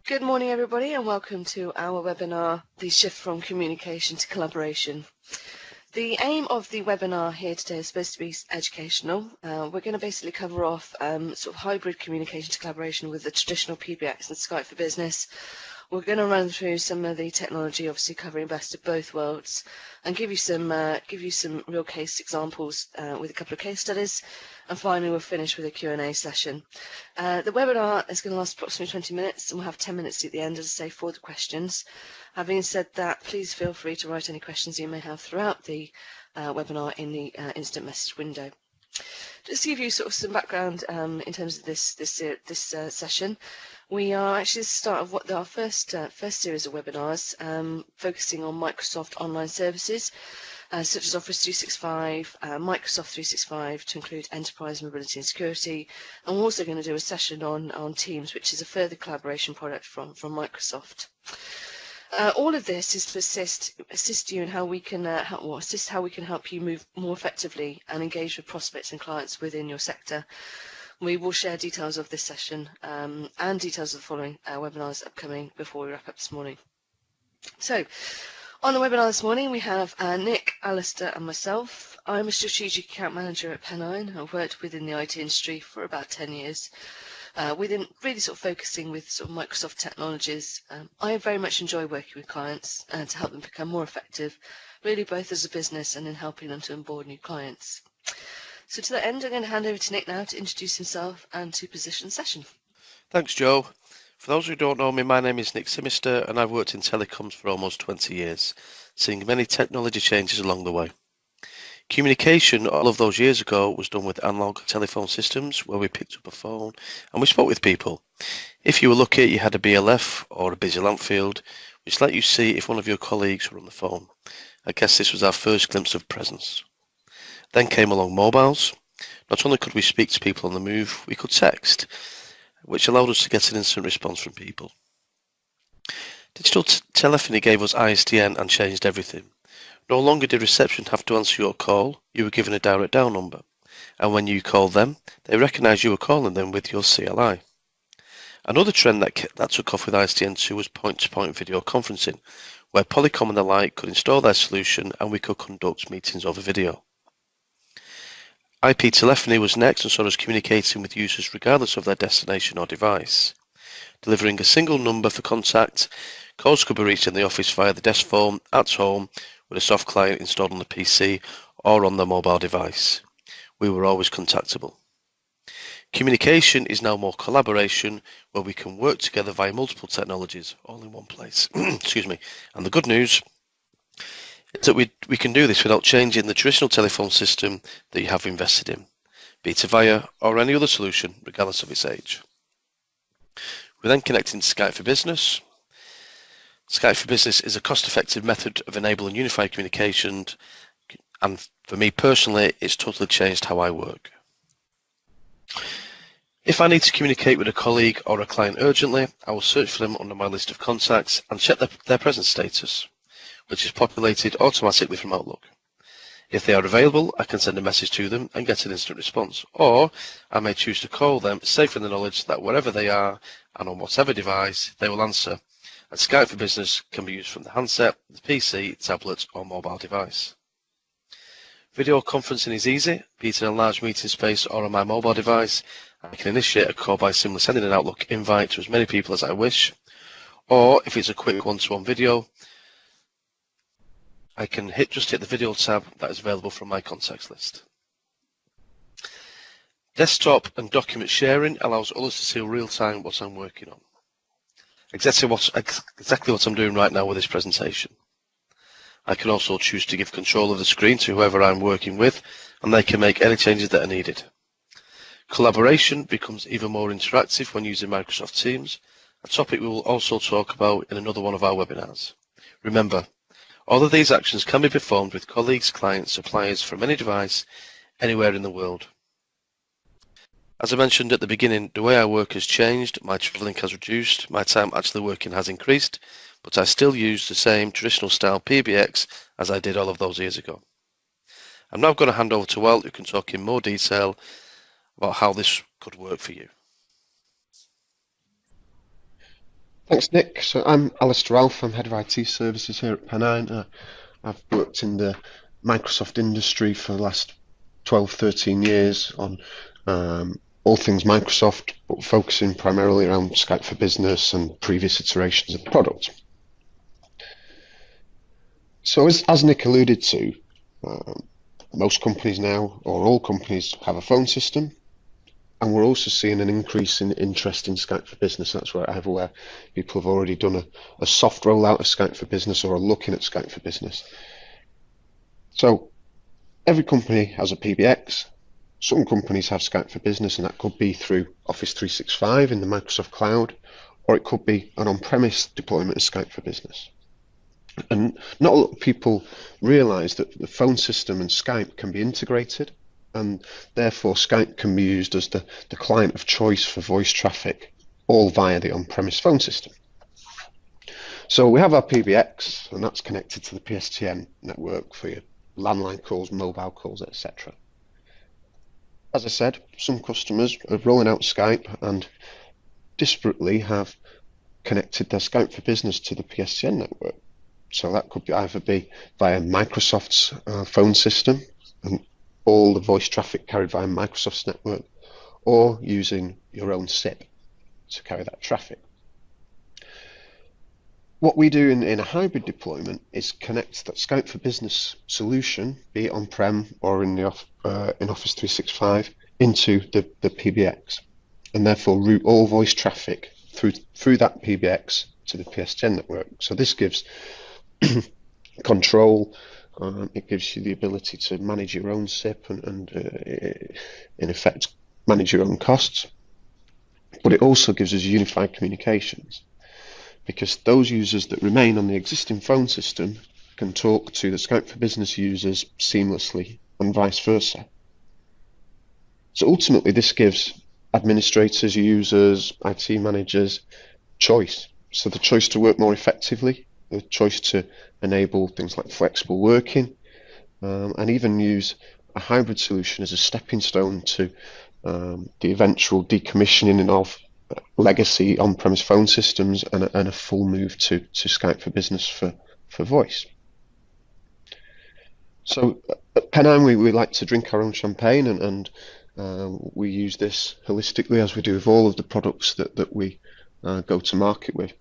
Good morning, everybody, and welcome to our webinar, The Shift from Communication to Collaboration. The aim of the webinar here today is supposed to be educational. We're going to basically cover off sort of hybrid communication to collaboration with the traditional PBX and Skype for Business. We're going to run through some of the technology, obviously covering best of both worlds, and give you some real case examples with a couple of case studies. And finally, we'll finish with a Q&A session. The webinar is going to last approximately 20 minutes, and we'll have 10 minutes at the end, as I say, for the questions. Having said that, please feel free to write any questions you may have throughout the webinar in the instant message window. Just to give you sort of some background in terms of this session, we are actually the start of our first series of webinars, focusing on Microsoft online services, such as Office 365, Microsoft 365 to include enterprise mobility and security, and we're also going to do a session on Teams, which is a further collaboration product from Microsoft. All of this is to assist you in how we can help you move more effectively and engage with prospects and clients within your sector. We will share details of this session and details of the following webinars upcoming before we wrap up this morning. So, on the webinar this morning, we have Nick, Alistair, and myself. I'm a strategic account manager at Pennine. I've worked within the IT industry for about 10 years. Within really sort of focusing with sort of Microsoft technologies. I very much enjoy working with clients to help them become more effective, really both as a business and in helping them to onboard new clients. So to that end, I'm going to hand over to Nick now to introduce himself and to position the session. Thanks, Joe. For those who don't know me, my name is Nick Simister and I've worked in telecoms for almost 20 years, seeing many technology changes along the way. Communication all of those years ago was done with analog telephone systems where we picked up a phone and we spoke with people. If you were lucky, you had a BLF or a busy lamp field, which let you see if one of your colleagues were on the phone. I guess this was our first glimpse of presence. Then came along mobiles. Not only could we speak to people on the move, we could text, which allowed us to get an instant response from people. Digital telephony gave us ISDN and changed everything. No longer did reception have to answer your call, you were given a direct dial number, and when you called them, they recognised you were calling them with your CLI. Another trend that took off with ISDN2 was point-to-point video conferencing, where Polycom and the like could install their solution and we could conduct meetings over video. IP telephony was next and saw us communicating with users regardless of their destination or device. Delivering a single number for contact, calls could be reached in the office via the desk phone, at home, with a soft client installed on the PC or on the mobile device. We were always contactable. Communication is now more collaboration, where we can work together via multiple technologies, all in one place. Excuse me. And the good news is that we can do this without changing the traditional telephone system that you have invested in, be it Avaya or any other solution, regardless of its age. We're then connecting to Skype for Business. Skype for Business is a cost-effective method of enabling unified communication, and for me personally, it's totally changed how I work. If I need to communicate with a colleague or a client urgently, I will search for them under my list of contacts and check their present status, which is populated automatically from Outlook. If they are available, I can send a message to them and get an instant response, or I may choose to call them, safe in the knowledge that wherever they are and on whatever device, they will answer. And Skype for Business can be used from the handset, the PC, tablet or mobile device. Video conferencing is easy, be it in a large meeting space or on my mobile device. I can initiate a call by simply sending an Outlook invite to as many people as I wish, or if it's a quick one-to-one video, I can just hit the video tab that is available from my contacts list. Desktop and document sharing allows others to see real-time what I'm working on. Exactly what I'm doing right now with this presentation. I can also choose to give control of the screen to whoever I'm working with, and they can make any changes that are needed. Collaboration becomes even more interactive when using Microsoft Teams, a topic we will also talk about in another one of our webinars. Remember, all of these actions can be performed with colleagues, clients, suppliers from any device, anywhere in the world. As I mentioned at the beginning, the way I work has changed, my travelling has reduced, my time actually working has increased, but I still use the same traditional style PBX as I did all of those years ago. I'm now going to hand over to Walt, who can talk in more detail about how this could work for you. Thanks, Nick. So I'm Alistair Alf. I'm Head of IT Services here at Pennine. I've worked in the Microsoft industry for the last 12, 13 years on all things Microsoft, but focusing primarily around Skype for Business and previous iterations of the product. So as Nick alluded to, most companies now, or all companies, have a phone system. And we're also seeing an increase in interest in Skype for Business. That's where either where people have already done a soft rollout of Skype for Business or are looking at Skype for Business. So every company has a PBX. Some companies have Skype for Business, and that could be through Office 365 in the Microsoft Cloud, or it could be an on-premise deployment of Skype for Business. And not a lot of people realize that the phone system and Skype can be integrated, and therefore Skype can be used as the client of choice for voice traffic, all via the on-premise phone system. So we have our PBX, and that's connected to the PSTN network for your landline calls, mobile calls, etc. As I said, some customers are rolling out Skype and disparately have connected their Skype for Business to the PSTN network. So that could either be via Microsoft's phone system and all the voice traffic carried via Microsoft's network, or using your own SIP to carry that traffic. What we do in a hybrid deployment is connect that Skype for Business solution, be it on-prem or in Office 365, into the PBX, and therefore route all voice traffic through that PBX to the PSTN network. So this gives control. It gives you the ability to manage your own SIP and in effect manage your own costs, but it also gives us unified communications, because those users that remain on the existing phone system can talk to the Skype for Business users seamlessly and vice versa. So ultimately this gives administrators, users, IT managers choice. So the choice to work more effectively, the choice to enable things like flexible working, and even use a hybrid solution as a stepping stone to the eventual decommissioning of legacy on-premise phone systems and a full move to Skype for Business for voice. So at Pennine we like to drink our own champagne, and we use this holistically, as we do with all of the products that we go to market with.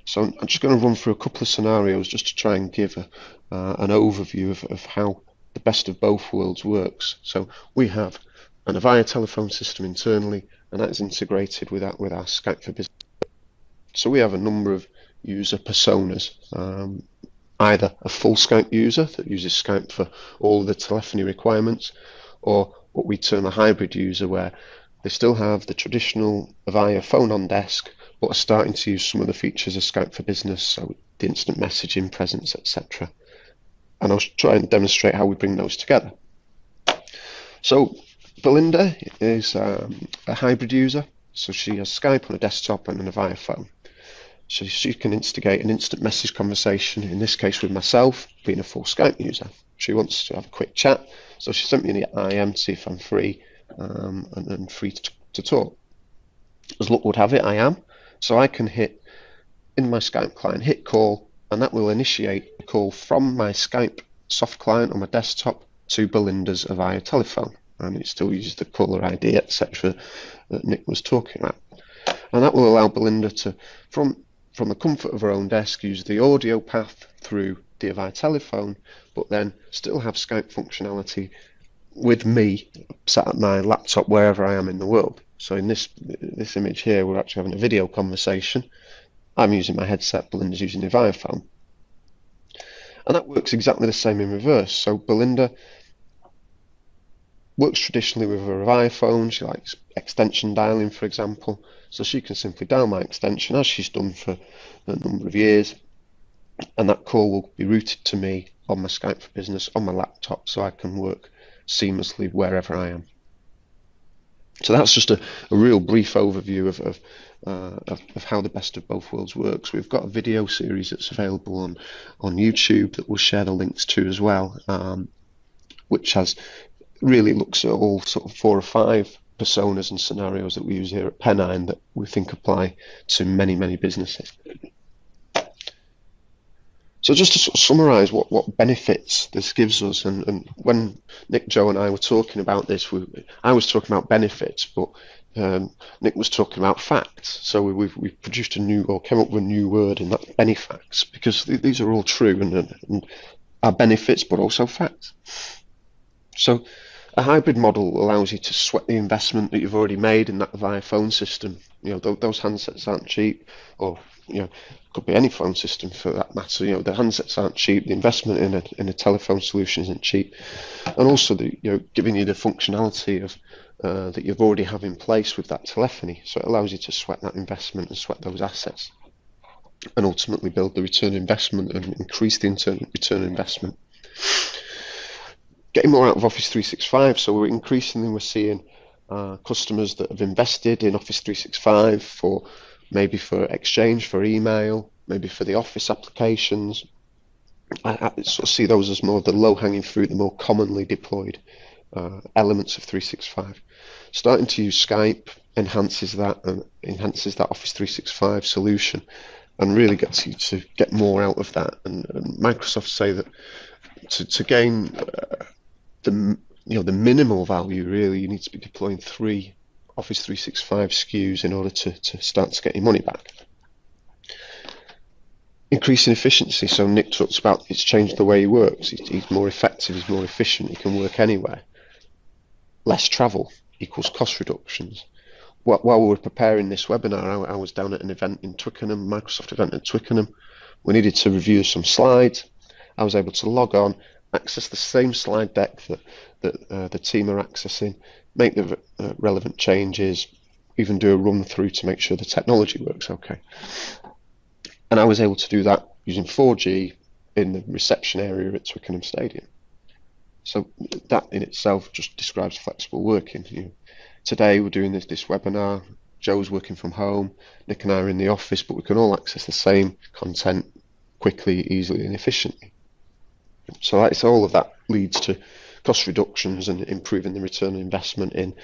So I'm just going to run through a couple of scenarios just to try and give an overview of how the best of both worlds works. So we have an Avaya telephone system internally, and that is integrated with our Skype for Business. So we have a number of user personas, either a full Skype user that uses Skype for all of the telephony requirements, or what we term a hybrid user, where they still have the traditional Avaya phone on desk, but are starting to use some of the features of Skype for Business, so the instant messaging, presence, etc. And I'll try and demonstrate how we bring those together. So Belinda is a hybrid user, so she has Skype on a desktop and an Avaya phone. So she can instigate an instant message conversation, in this case with myself, being a full Skype user. She wants to have a quick chat, so she sent me an IM to see if I'm free and free to talk. As luck would have it, I am. So I can hit, in my Skype client, hit call, and that will initiate a call from my Skype soft client on my desktop to Belinda's Avaya telephone. And it still uses the caller ID, etc. that Nick was talking about. And that will allow Belinda to, from the comfort of her own desk, use the audio path through the Avaya telephone, but then still have Skype functionality with me sat at my laptop wherever I am in the world. So in this image here, we're actually having a video conversation. I'm using my headset, Belinda's using the Avaya phone. And that works exactly the same in reverse. So Belinda works traditionally with her Avaya phone. She likes extension dialing, for example. So she can simply dial my extension, as she's done for a number of years. And that call will be routed to me on my Skype for Business on my laptop, so I can work seamlessly wherever I am. So that's just a real brief overview of how the best of both worlds works. We've got a video series that's available on YouTube that we'll share the links to as well, which really looks at all sort of 4 or 5 personas and scenarios that we use here at Pennine that we think apply to many, many businesses. So just to sort of summarise what benefits this gives us, and when Nick, Joe and I were talking about this, I was talking about benefits, but Nick was talking about facts. So we've produced came up with a new word, and that's benefacts, because these are all true and are benefits, but also facts. So a hybrid model allows you to sweat the investment that you've already made in that via phone system. Those handsets aren't cheap, or could be any phone system for that matter. The handsets aren't cheap. The investment in a telephone solution isn't cheap, and also giving you the functionality of that you've already have in place with that telephony. So it allows you to sweat that investment and sweat those assets, and ultimately build the return on investment and increase the return on investment. Getting more out of Office 365. So we're seeing customers that have invested in Office 365 maybe for Exchange, for email, maybe for the Office applications. I sort of see those as more of the low-hanging fruit, the more commonly deployed elements of 365. Starting to use Skype enhances that Office 365 solution, and really gets you to get more out of that. And Microsoft say that to gain the minimal value, really, you need to be deploying 3 Office 365 SKUs in order to start to get your money back. Increasing efficiency. So Nick talks about it's changed the way he works. He's more effective, he's more efficient, he can work anywhere. Less travel equals cost reductions. While we were preparing this webinar, I was down at an event in Twickenham, Microsoft event in Twickenham. We needed to review some slides. I was able to log on, access the same slide deck that the team are accessing, make the relevant changes, even do a run through to make sure the technology works okay. And I was able to do that using 4G in the reception area at Twickenham Stadium. So that in itself just describes flexible working. Today we're doing this webinar. Joe's working from home, Nick and I are in the office, but we can all access the same content quickly, easily and efficiently. So it's all of that leads to cost reductions and improving the return on investment in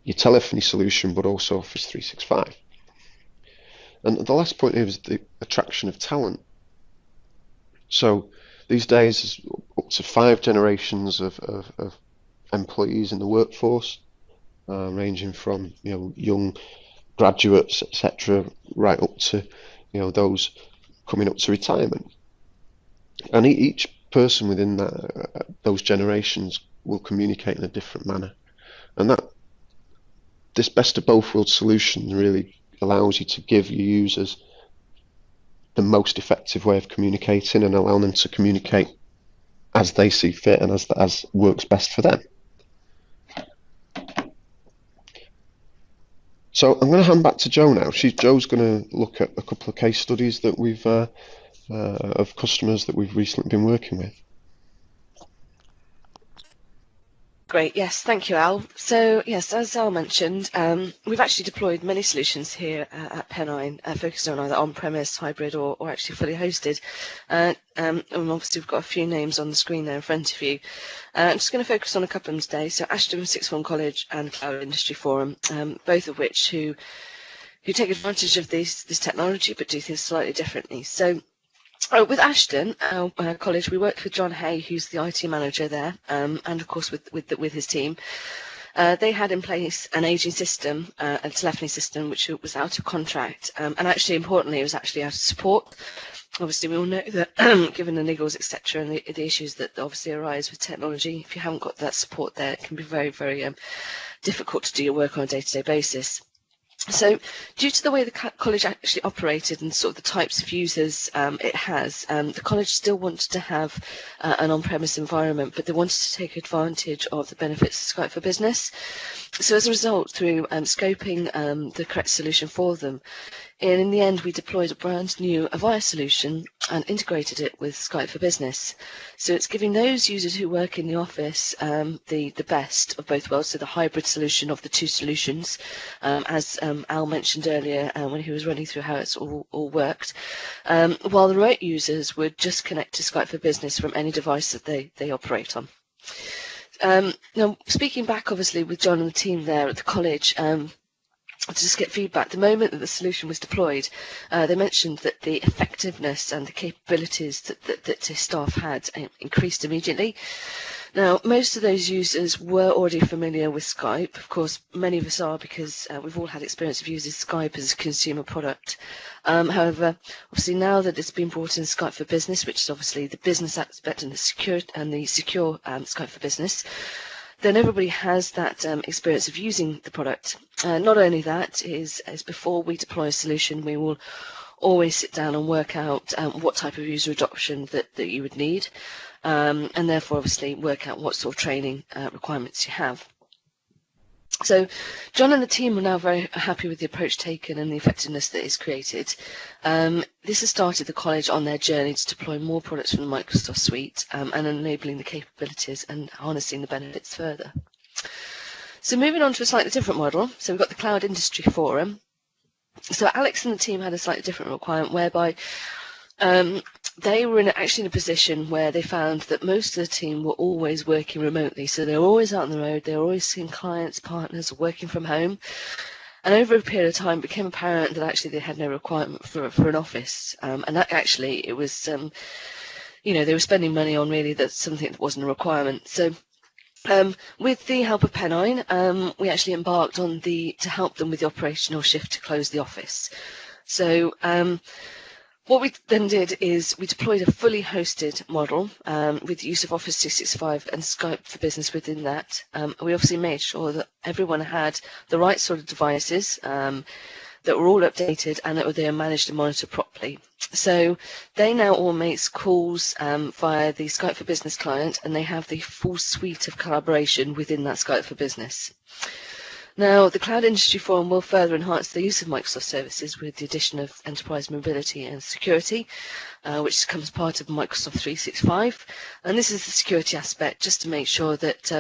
your telephony solution, but also Office 365. And the last point here is the attraction of talent. So these days, there's up to 5 generations of employees in the workforce, ranging from young graduates, etc., right up to those coming up to retirement. And each person within those generations will communicate in a different manner, and this best of both worlds solution really allows you to give your users the most effective way of communicating and allow them to communicate as they see fit and as works best for them. So I'm going to hand back to Joe now. Joe's going to look at a couple of case studies that we've of customers that we've recently been working with. Great, yes, thank you, Al. So, yes, as Al mentioned, we've actually deployed many solutions here at Pennine, focused on either on-premise, hybrid, or actually fully hosted. And obviously, we've got a few names on the screen there in front of you. I'm just going to focus on a couple of them today. So, Ashton Sixth Form College and Cloud Industry Forum, both of which who take advantage of this technology but do things slightly differently. So, with Ashton, our college, we worked with John Hay, who's the IT manager there, and of course with his team. They had in place an aging system, a telephony system, which was out of contract, and actually, importantly, it was actually out of support. Obviously, we all know that given the niggles, etc., and the issues that obviously arise with technology, if you haven't got that support there, it can be very, very difficult to do your work on a day-to-day basis. So due to the way the college actually operated and sort of the types of users it has, the college still wanted to have an on-premise environment, but they wanted to take advantage of the benefits of Skype for Business. So as a result, through scoping the correct solution for them, and in the end, we deployed a brand new Avaya solution and integrated it with Skype for Business. So it's giving those users who work in the office the best of both worlds, so the hybrid solution of the two solutions, as Al mentioned earlier when he was running through how it's all worked, while the remote users would just connect to Skype for Business from any device that they operate on. Now, speaking back, obviously, with John and the team there at the college, to just get feedback, the moment that the solution was deployed, they mentioned that the effectiveness and the capabilities that his staff had increased immediately. Now, most of those users were already familiar with Skype. Of course, many of us are, because we've all had experience of using Skype as a consumer product. However, obviously now that it's been brought in Skype for Business, which is obviously the business aspect and the secure Skype for Business, then everybody has that experience of using the product. Not only that, is before we deploy a solution, we will always sit down and work out what type of user adoption that you would need, and therefore obviously work out what sort of training requirements you have. So John and the team are now very happy with the approach taken and the effectiveness that is created. This has started the college on their journey to deploy more products from the Microsoft suite and enabling the capabilities and harnessing the benefits further. So moving on to a slightly different model. So we've got the Cloud Industry Forum. So Alex and the team had a slightly different requirement whereby they were actually in a position where they found that most of the team were always working remotely. So they were always out on the road, they were always seeing clients, partners, working from home. And over a period of time, it became apparent that actually they had no requirement for an office. And that actually, it was, they were spending money on really that's something that wasn't a requirement. So with the help of Pennine, we actually embarked on to help them with the operational shift to close the office. So what we then did is we deployed a fully hosted model with the use of Office 365 and Skype for Business within that. We obviously made sure that everyone had the right sort of devices that were all updated and that they were managed and monitored properly. So they now all make calls via the Skype for Business client, and they have the full suite of collaboration within that Skype for Business. Now, the Cloud Industry Forum will further enhance the use of Microsoft services with the addition of enterprise mobility and security, which becomes part of Microsoft 365. And this is the security aspect, just to make sure that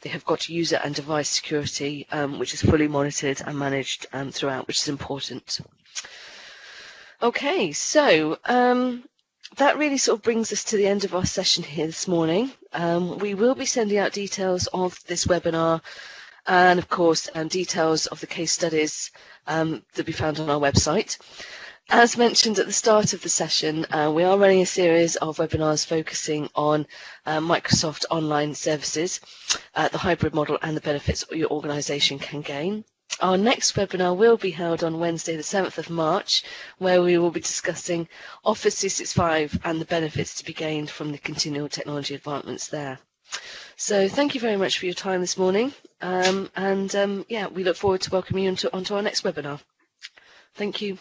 they have got user and device security, which is fully monitored and managed throughout, which is important. Okay, so that really sort of brings us to the end of our session here this morning. We will be sending out details of this webinar and, of course, details of the case studies that be found on our website. As mentioned at the start of the session, we are running a series of webinars focusing on Microsoft Online Services, the hybrid model and the benefits your organisation can gain. Our next webinar will be held on Wednesday the 7th of March, where we will be discussing Office 365 and the benefits to be gained from the continual technology advancements there. So thank you very much for your time this morning, yeah, we look forward to welcoming you onto our next webinar. Thank you.